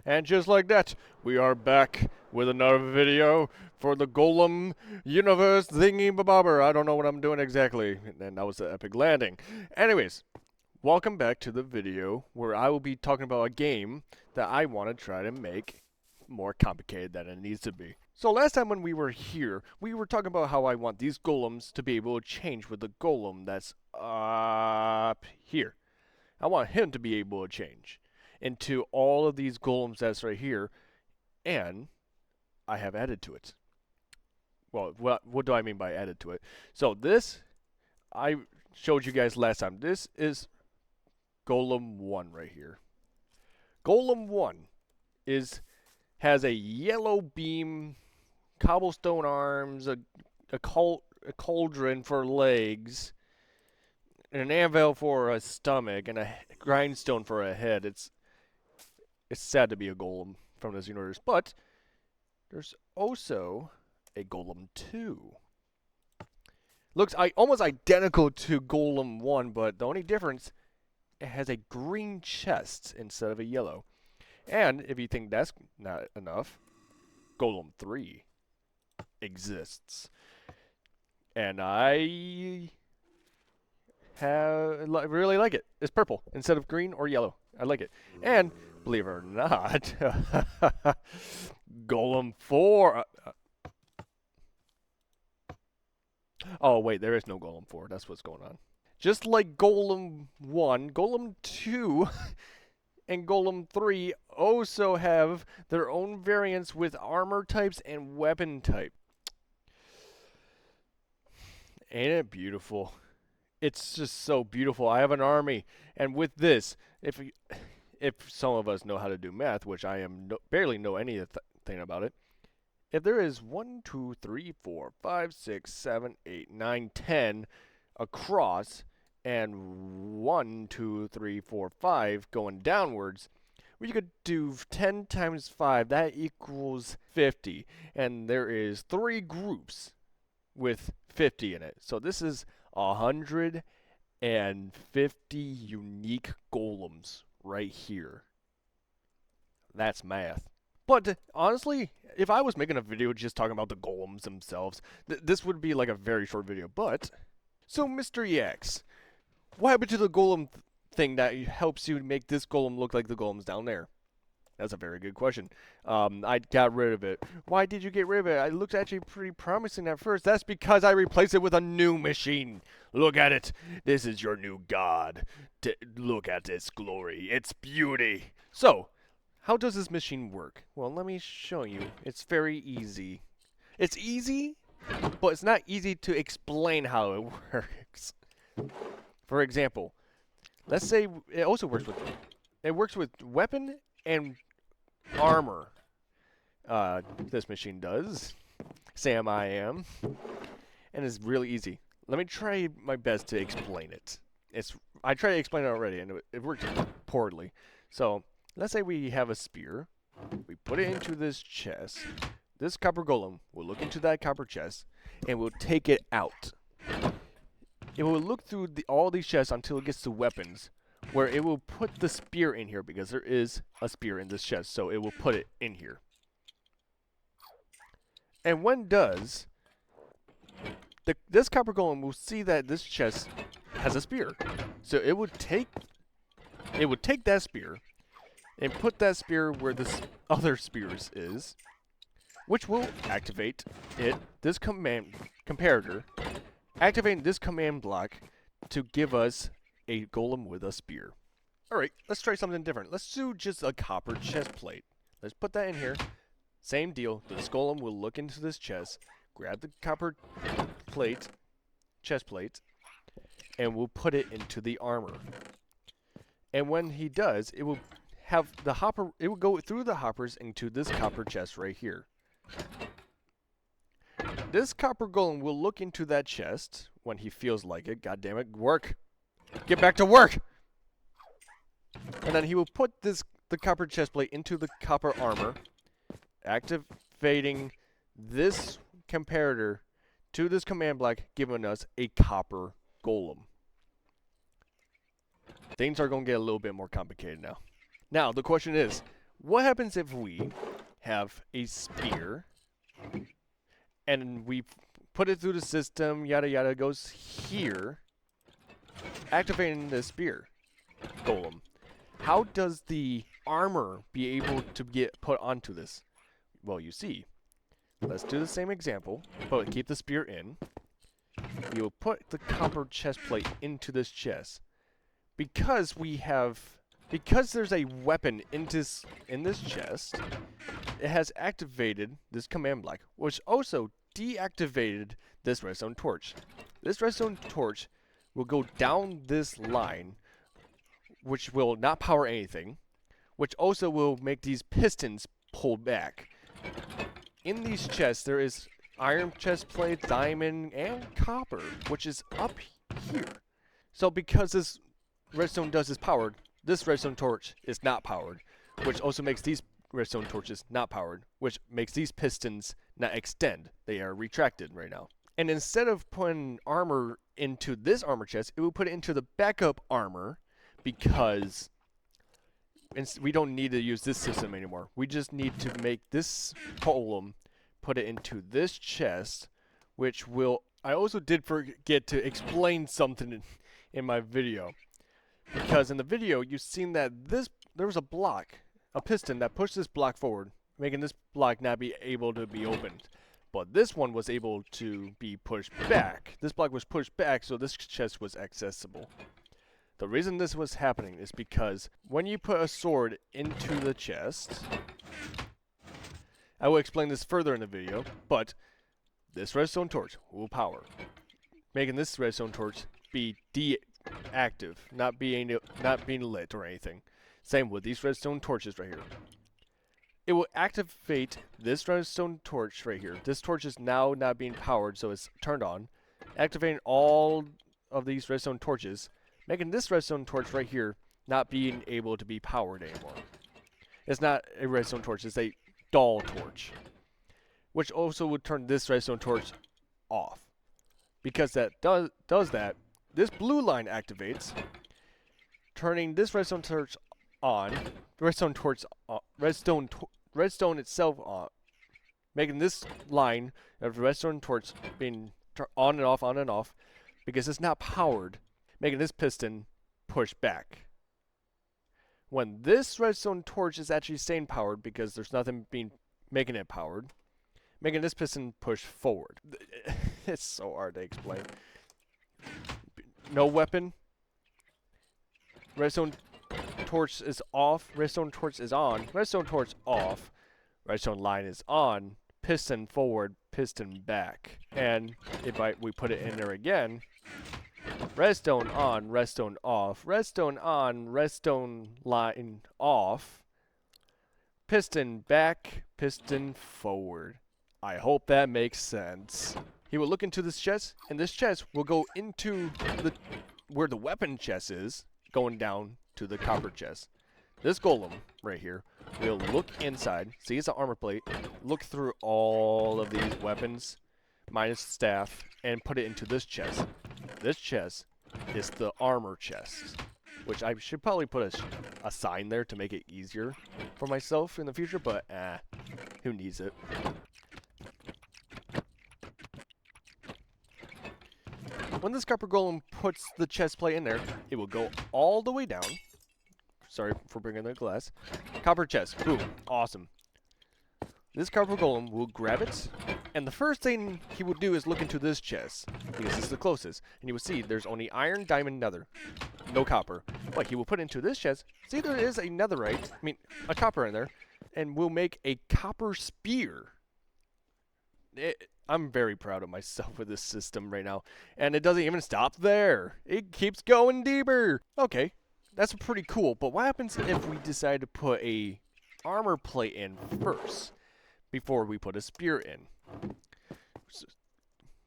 And just like that, we are back with another video for the Golem universe thingy babobber. I don't know what I'm doing exactly, and that was the epic landing. Anyways, welcome back to the video where I will be talking about a game that I want to try to make more complicated than it needs to be. So last time when we were here, we were talking about how I want these golems to be able to change with the golem that's up here. I want him to be able to change into all of these golems that's right here, and I have added to it. Well, what do I mean by added to it? So this, I showed you guys last time. This is Golem 1 right here. Golem 1 has a yellow beam, cobblestone arms, a cauldron for legs, and an anvil for a stomach, and a grindstone for a head. It's sad to be a golem from this universe, but there's also a Golem 2. Looks almost identical to Golem 1, but the only difference, it has a green chest instead of a yellow. And if you think that's not enough, Golem 3 exists. And I really like it. It's purple instead of green or yellow. I like it. And believe it or not, Golem 4. Oh, wait, there is no Golem 4. That's what's going on. Just like Golem 1, Golem 2 and Golem 3 also have their own variants with armor types and weapon type. Ain't it beautiful? It's just so beautiful. I have an army, and with this, if some of us know how to do math, which I barely know anything about it, if there is 1, 2, 3, 4, 5, 6, 7, 8, 9, 10 across, and 1, 2, 3, 4, 5 going downwards, we could do 10 times 5. That equals 50, and there is 3 groups with 50 in it. So this is 150 unique golems right here. That's math. But honestly, if I was making a video just talking about the golems themselves, this would be like a very short video. But, so Mr. EX, what happened to the golem thing that helps you make this golem look like the golems down there? That's a very good question. I got rid of it. Why did you get rid of it? It looked actually pretty promising at first. That's because I replaced it with a new machine. Look at it. This is your new god. Look at its glory, its beauty. So, how does this machine work? Well, let me show you. It's very easy. It's easy, but it's not easy to explain how it works. For example, let's say it works with weapon and armor. This machine does. Sam I am. And it's really easy. Let me try my best to explain it. I tried to explain it already, and it worked poorly. So, let's say we have a spear. We put it into this chest. This copper golem will look into that copper chest, and will take it out. It will look through all these chests until it gets to weapons, where it will put the spear in here, because there is a spear in this chest, so it will put it in here. And when it does, this copper golem will see that this chest has a spear. So it would take that spear and put that spear where this other spears is, which will activate this comparator, activating this command block to give us a golem with a spear. Alright, let's try something different. Let's do just a copper chest plate. Let's put that in here. Same deal. This golem will look into this chest, grab the copper chest plate, and we'll put it into the armor. And when he does, it will have the hopper, it will go through the hoppers into this copper chest right here. This copper golem will look into that chest when he feels like it. God damn it, work! Get back to work! And then he will put the copper chest plate into the copper armor, activating this comparator to this command block, giving us a copper golem. Things are going to get a little bit more complicated now. Now, the question is, what happens if we have a spear and we put it through the system, yada yada, goes here, activating the spear golem? How does the armor be able to get put onto this? Well, you see, let's do the same example, but keep the spear in. You will put the copper chest plate into this chest. Because there's a weapon in this chest, it has activated this command block, which also deactivated this redstone torch. This redstone torch will go down this line, which will not power anything, which also will make these pistons pull back. In these chests, there is iron chest plate, diamond, and copper, which is up here. So because this redstone dust is powered, this redstone torch is not powered, which also makes these redstone torches not powered, which makes these pistons not extend. They are retracted right now. And instead of putting armor into this armor chest, it will put it into the backup armor, because we don't need to use this system anymore. We just need to make this golem, put it into this chest, which will... I also did forget to explain something in my video. Because in the video, you've seen that there was a block, a piston that pushed this block forward, making this block not be able to be opened. But this one was able to be pushed back. This block was pushed back, so this chest was accessible. The reason this was happening is because when you put a sword into the chest, I will explain this further in the video, but this redstone torch will power, making this redstone torch be active, not being lit or anything. Same with these redstone torches right here. It will activate this redstone torch right here. This torch is now not being powered, so it's turned on, activating all of these redstone torches, making this redstone torch right here not being able to be powered anymore. It's not a redstone torch, it's a dull torch, which also would turn this redstone torch off. Because that does that, this blue line activates, turning this redstone torch on, redstone itself on, making this line of redstone torch being on and off, because it's not powered, making this piston push back. When this redstone torch is actually staying powered, because there's nothing making it powered, making this piston push forward. It's so hard to explain. No weapon. Redstone torch is off. Redstone torch is on. Redstone torch off. Redstone line is on. Piston forward. Piston back. And if we put it in there again, redstone on. Redstone off. Redstone on. Redstone line off. Piston back. Piston forward. I hope that makes sense. He will look into this chest, and this chest will go into where the weapon chest is, going down to the copper chest. This golem right here will look inside, see it's an armor plate, look through all of these weapons, minus staff, and put it into this chest. This chest is the armor chest, which I should probably put a sign there to make it easier for myself in the future, but who needs it? When this copper golem puts the chest plate in there, it will go all the way down. Sorry for bringing the glass. Copper chest. Boom. Awesome. This copper golem will grab it, and the first thing he will do is look into this chest, because it's the closest. And you will see there's only iron, diamond, nether. No copper. But he will put it into this chest. See, there is a netherite, a copper in there, and we'll make a copper spear. I'm very proud of myself with this system right now. And it doesn't even stop there. It keeps going deeper. Okay, that's pretty cool. But what happens if we decide to put a armor plate in first before we put a spear in?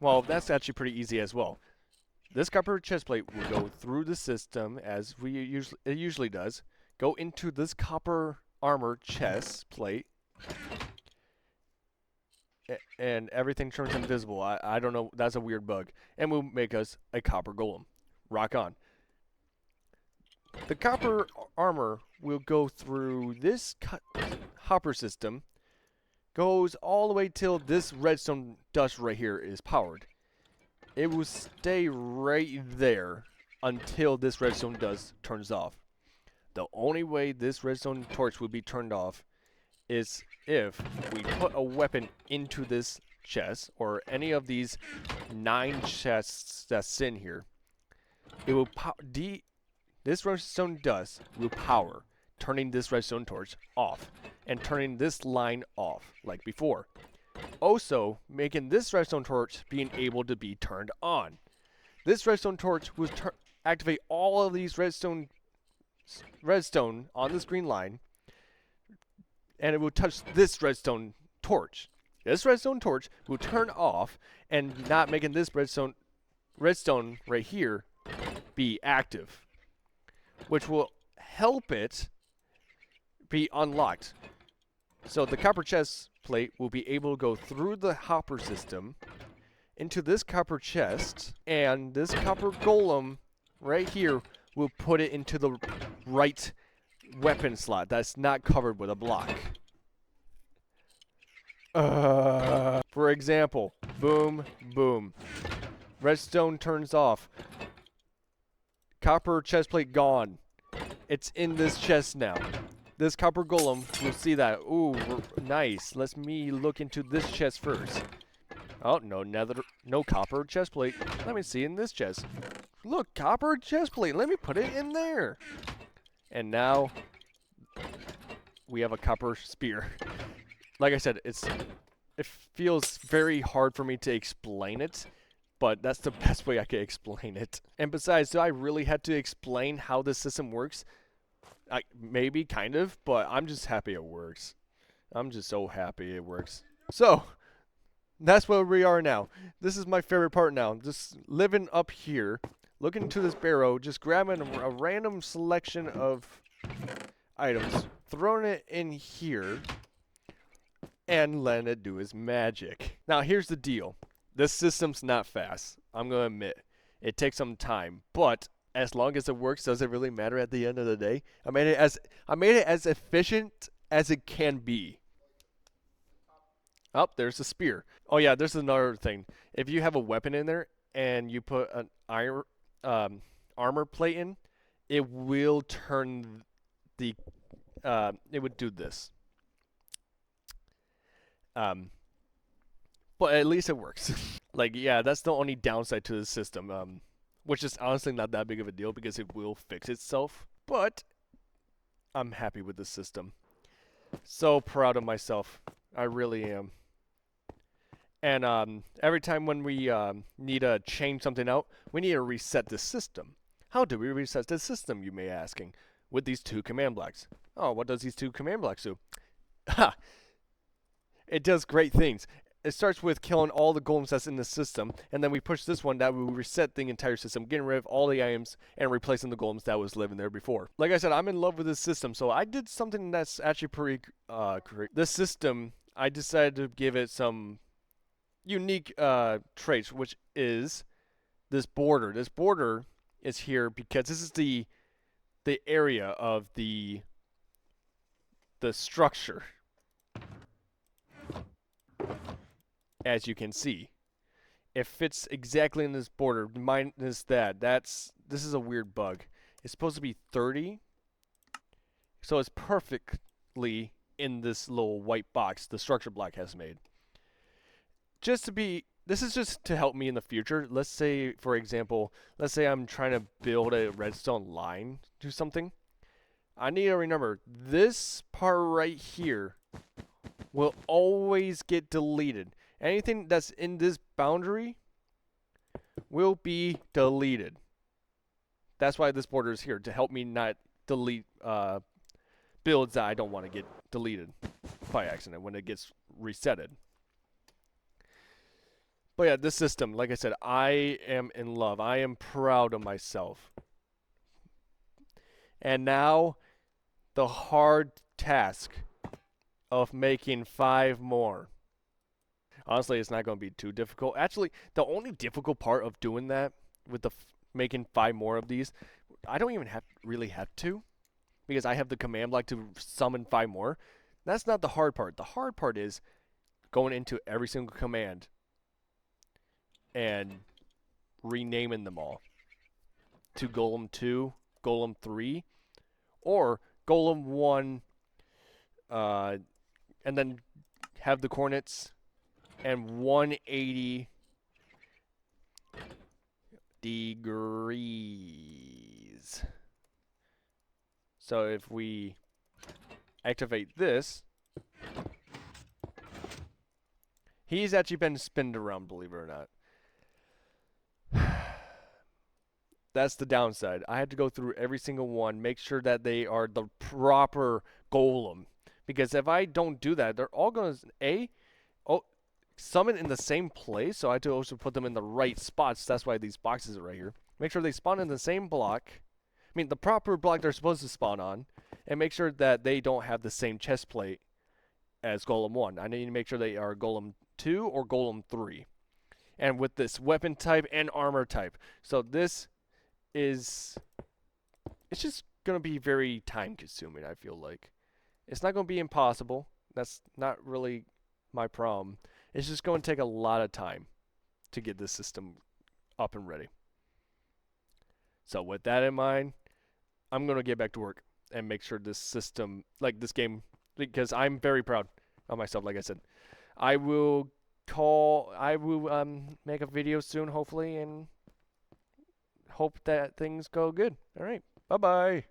Well, that's actually pretty easy as well. This copper chest plate will go through the system as it usually does. Go into this copper armor chest plate. And everything turns invisible. I don't know. That's a weird bug. And we'll make us a copper golem. Rock on. The copper armor will go through this hopper system, goes all the way till this redstone dust right here is powered. It will stay right there until this redstone dust turns off. The only way this redstone torch will be turned off is if we put a weapon into this chest, or any of these 9 chests that's in here. It will this redstone dust will power, turning this redstone torch off and turning this line off like before. Also, making this redstone torch being able to be turned on. This redstone torch will activate all of these redstone on this green line, and it will touch this redstone torch. This redstone torch will turn off and not making this redstone right here be active, which will help it be unlocked. So the copper chest plate will be able to go through the hopper system into this copper chest, and this copper golem right here will put it into the right weapon slot that's not covered with a block. For example, boom, boom. Redstone turns off. Copper chest plate gone. It's in this chest now. This copper golem will see that. Ooh, nice. Let me look into this chest first. Oh, no copper chest plate. Let me see in this chest. Look, copper chest plate. Let me put it in there. And now we have a copper spear. Like I said, it feels very hard for me to explain it, but that's the best way I can explain it. And besides, do I really have to explain how this system works? Maybe, kind of, but I'm just happy it works. I'm just so happy it works. So, that's where we are now. This is my favorite part now. Just living up here, looking into this barrel, just grabbing a random selection of items, throwing it in here, and letting it do its magic. Now, here's the deal. This system's not fast. I'm going to admit. It takes some time, but as long as it works, does it really matter at the end of the day? I made it as efficient as it can be. Oh, there's a spear. Oh yeah, there's another thing. If you have a weapon in there and you put an armor plate in, it will turn the it would do this. But at least it works. Like, yeah, that's the only downside to the system. Which is honestly not that big of a deal because it will fix itself. But I'm happy with the system. So proud of myself. I really am. And every time when we need to change something out, we need to reset the system. How do we reset the system, you may be asking? With these 2 command blocks. Oh, what does these 2 command blocks do? Ha! It does great things. It starts with killing all the golems that's in the system, and then we push this one that will reset the entire system, getting rid of all the items and replacing the golems that was living there before. Like I said, I'm in love with this system, so I did something that's actually pretty great. This system, I decided to give it some unique traits, which is this border. This border is here because this is the area of the structure. As you can see, it fits exactly in this border. Minus that. This is a weird bug. It's supposed to be 30, so it's perfectly in this little white box the structure block has made. This is just to help me in the future. Let's say, for example, I'm trying to build a redstone line to something. I need to remember this part right here will always get deleted. Anything that's in this boundary will be deleted. That's why this border is here, to help me not delete builds that I don't want to get deleted by accident when it gets resetted. But yeah, this system, like I said, I am in love. I am proud of myself. And now, the hard task of making 5 more. Honestly, it's not going to be too difficult. Actually, the only difficult part of doing that with making 5 more of these, I don't even really have to, because I have the command block to summon 5 more. That's not the hard part. The hard part is going into every single command and renaming them all to Golem 2, Golem 3, or Golem 1, and then have the coordinates and 180 degrees. So if we activate this, he's actually been spinned around, believe it or not. That's the downside. I had to go through every single one, make sure that they are the proper golem. Because if I don't do that, they're all going to, summon in the same place. So I had to also put them in the right spots. That's why these boxes are right here. Make sure they spawn in the same block. I mean, the proper block they're supposed to spawn on. And make sure that they don't have the same chest plate as Golem 1. I need to make sure they are Golem 2 or Golem 3. And with this weapon type and armor type. So this is, it's just going to be very time consuming, I feel like. It's not going to be impossible. That's not really my problem. It's just going to take a lot of time to get this system up and ready. So with that in mind, I'm going to get back to work and make sure this system, like this game, because I'm very proud of myself, like I said. I will make a video soon, hopefully, and hope that things go good. All right. Bye-bye.